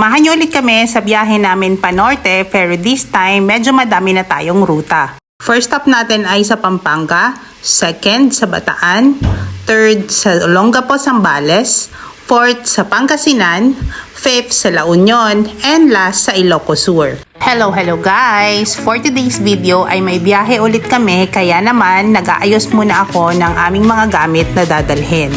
Samahan niyo ulit kami sa biyahe namin pa norte, pero this time medyo madami na tayong ruta. First stop natin ay sa Pampanga, second sa Bataan, third sa Olongapo, Zambales, fourth sa Pangasinan, fifth sa La Union, and last sa Ilocos Sur. Hello guys! For today's video ay may biyahe ulit kami, kaya naman nag-aayos muna ako ng aming mga gamit na dadalhin.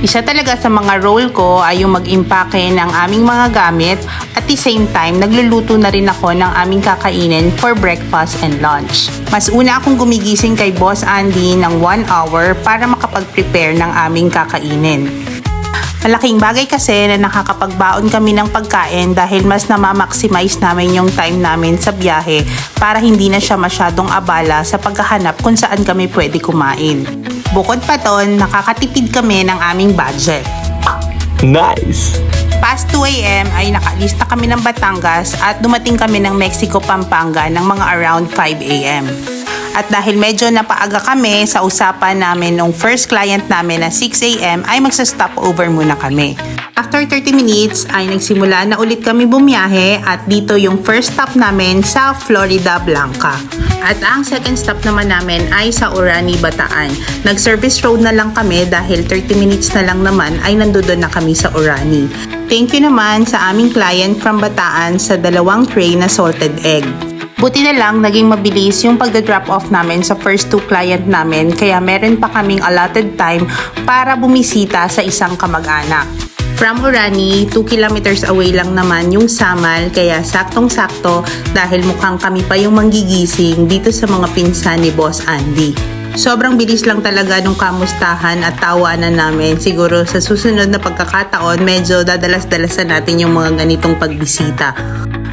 Isa talaga sa mga role ko ay yung mag-impake ng aming mga gamit, at the same time nagluluto na rin ako ng aming kakainin for breakfast and lunch. Mas una akong gumigising kay Boss Andy ng 1 hour para makapag-prepare ng aming kakainin. Malaking bagay kasi na nakakapagbaon kami ng pagkain dahil mas namamaximize namin yung time namin sa biyahe para hindi na siya masyadong abala sa paghahanap kung saan kami pwede kumain. Bukod pa ton, nakakatipid kami ng aming budget. Nice! Past 2 AM ay nakalista kami ng Batangas at dumating kami ng Mexico, Pampanga ng mga around 5 AM. At dahil medyo napaaga kami sa usapan namin nung first client namin na 6 AM ay magsa-stop over muna kami. After 30 minutes ay nagsimula na ulit kami bumiyahe at dito yung first stop namin sa Florida Blanca. At ang second stop naman namin ay sa Orani, Bataan. Nag-service road na lang kami dahil 30 minutes na lang naman ay nandoon na kami sa Orani. Thank you naman sa aming client from Bataan sa 2 tray na salted egg. Buti na lang naging mabilis yung pagda-drop off namin sa first 2 client namin, kaya meron pa kaming allotted time para bumisita sa isang kamag-anak. From Orani, 2 kilometers away lang naman yung Samal, kaya saktong-sakto dahil mukhang kami pa yung manggigising dito sa mga pinsan ni Boss Andy. Sobrang bilis lang talaga nung kamustahan at tawanan namin. Siguro sa susunod na pagkakataon, medyo dadalas-dalasan natin yung mga ganitong pagbisita.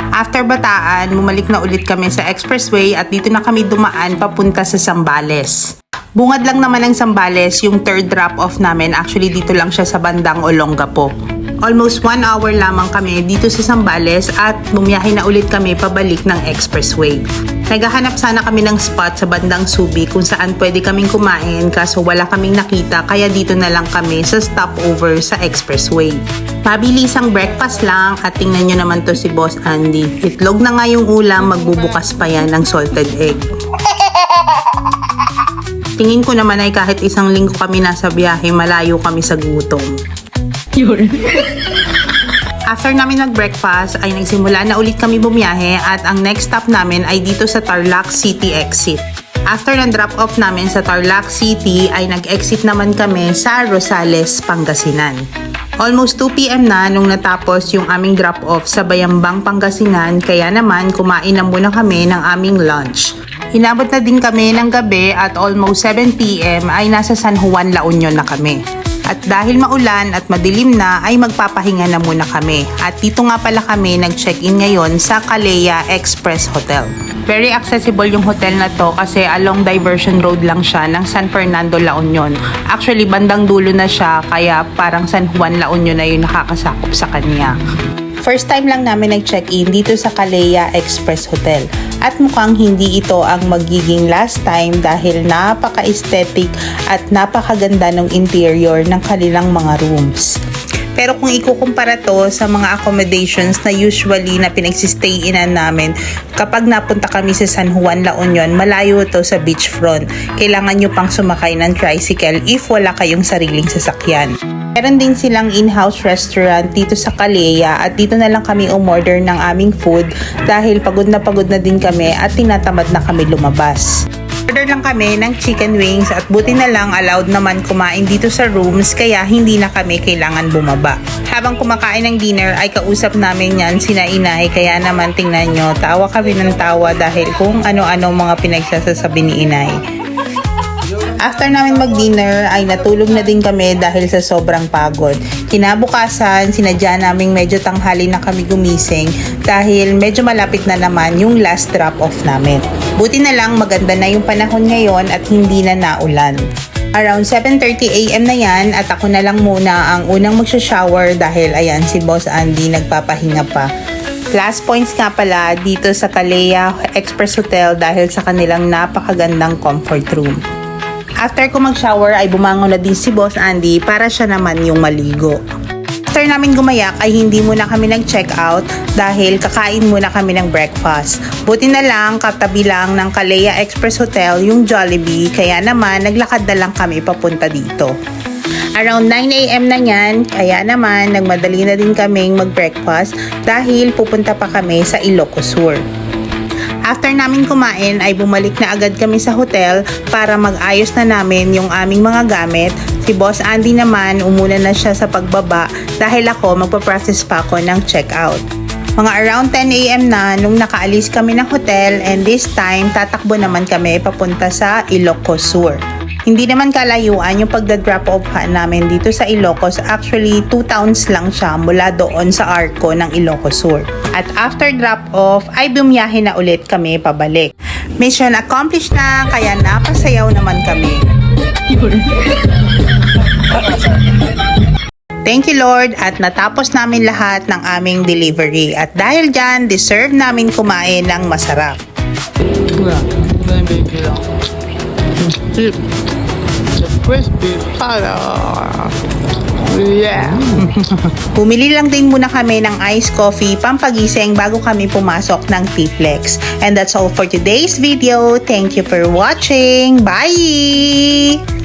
After Bataan, bumalik na ulit kami sa expressway at dito na kami dumaan papunta sa Zambales. Bungad lang naman ng Zambales yung third drop-off namin. Actually, dito lang siya sa bandang Olongapo. Almost 1 hour lamang kami dito sa Zambales at bumiyahe na ulit kami pabalik ng expressway. Naghahanap sana kami ng spot sa bandang Subi kung saan pwede kaming kumain, kaso wala kaming nakita, kaya dito na lang kami sa stopover sa expressway. Mabilisang breakfast lang at tingnan nyo naman to si Boss Andy. Itlog na nga yung ulam, magbubukas pa yan ng salted egg. Tingin ko naman ay kahit isang linggo kami nasa biyahe, malayo kami sa gutom. After namin mag-breakfast ay nagsimula na ulit kami bumiyahe at ang next stop namin ay dito sa Tarlac City exit. After ng drop-off namin sa Tarlac City ay nag-exit naman kami sa Rosales, Pangasinan. Almost 2 PM na nung natapos yung aming drop-off sa Bayambang, Pangasinan, kaya naman kumain na muna kami ng aming lunch. Inabot na din kami ng gabi at almost 7 PM ay nasa San Juan, La Union na kami. At dahil maulan at madilim na ay magpapahinga na muna kami. At dito nga pala kami nag-check-in ngayon sa Calea Express Hotel. Very accessible yung hotel na to kasi along Diversion Road lang siya ng San Fernando, La Union. Actually, bandang dulo na siya kaya parang San Juan, La Union na yung nakakasakop sa kanya. First time lang namin nag-check-in dito sa Calea Express Hotel. At mukhang hindi ito ang magiging last time dahil napaka-aesthetic at napakaganda ng interior ng kanilang mga rooms. Pero kung ikukumpara to sa mga accommodations na usually na pinagsistay-inan namin, kapag napunta kami sa San Juan, La Union, malayo to sa beachfront. Kailangan nyo pang sumakay ng tricycle if wala kayong sariling sasakyan. Meron din silang in-house restaurant dito sa Calea at dito na lang kami umorder ng aming food dahil pagod na din kami at tinatamad na kami lumabas. Order lang kami ng chicken wings at buti na lang allowed naman kumain dito sa rooms kaya hindi na kami kailangan bumaba. Habang kumakain ng dinner ay kausap namin yan sina inay, kaya naman tingnan nyo, tawa kami ng tawa dahil kung ano-ano mga pinagsasasabi ni inay. After namin mag-dinner ay natulog na din kami dahil sa sobrang pagod. Kinabukasan, sinadya naming medyo tanghali na kami gumising dahil medyo malapit na naman yung last drop-off namin. Buti na lang maganda na yung panahon ngayon at hindi na naulan. Around 7:30 AM na yan at ako na lang muna ang unang magsha-shower dahil ayan si Boss Andy nagpapahinga pa. Plus points nga pala dito sa Calea Express Hotel dahil sa kanilang napakagandang comfort room. After ko mag-shower ay bumangon na din si Boss Andy para siya naman yung maligo. After namin gumayak ay hindi muna kami nag-check out dahil kakain muna kami ng breakfast. Buti na lang katabi lang ng Kalea Express Hotel yung Jollibee, kaya naman naglakad na lang kami papunta dito. Around 9 AM na yan, kaya naman nagmadali na din kaming mag-breakfast dahil pupunta pa kami sa Ilocos Sur. After namin kumain ay bumalik na agad kami sa hotel para mag-ayos na namin yung aming mga gamit. Si Boss Andy naman umuna na siya sa pagbaba dahil ako magpa-process pa ako ng check-out. Mga around 10 AM na nung nakaalis kami ng hotel, and this time tatakbo naman kami papunta sa Ilocos Sur. Hindi naman kalayuan yung pagda-drop off namin dito sa Ilocos. Actually, 2 towns lang siya mula doon sa Arco ng Ilocos Sur. At after drop off, ay bumiyahe na ulit kami pabalik. Mission accomplished na, kaya napasayaw naman kami. Thank you Lord, at natapos namin lahat ng aming delivery. At dahil dyan, deserve namin kumain ng masarap. Crispy pala. Yeah. Bumili lang din muna kami ng iced coffee pampagising bago kami pumasok ng T-Flex. And that's all for today's video. Thank you for watching. Bye!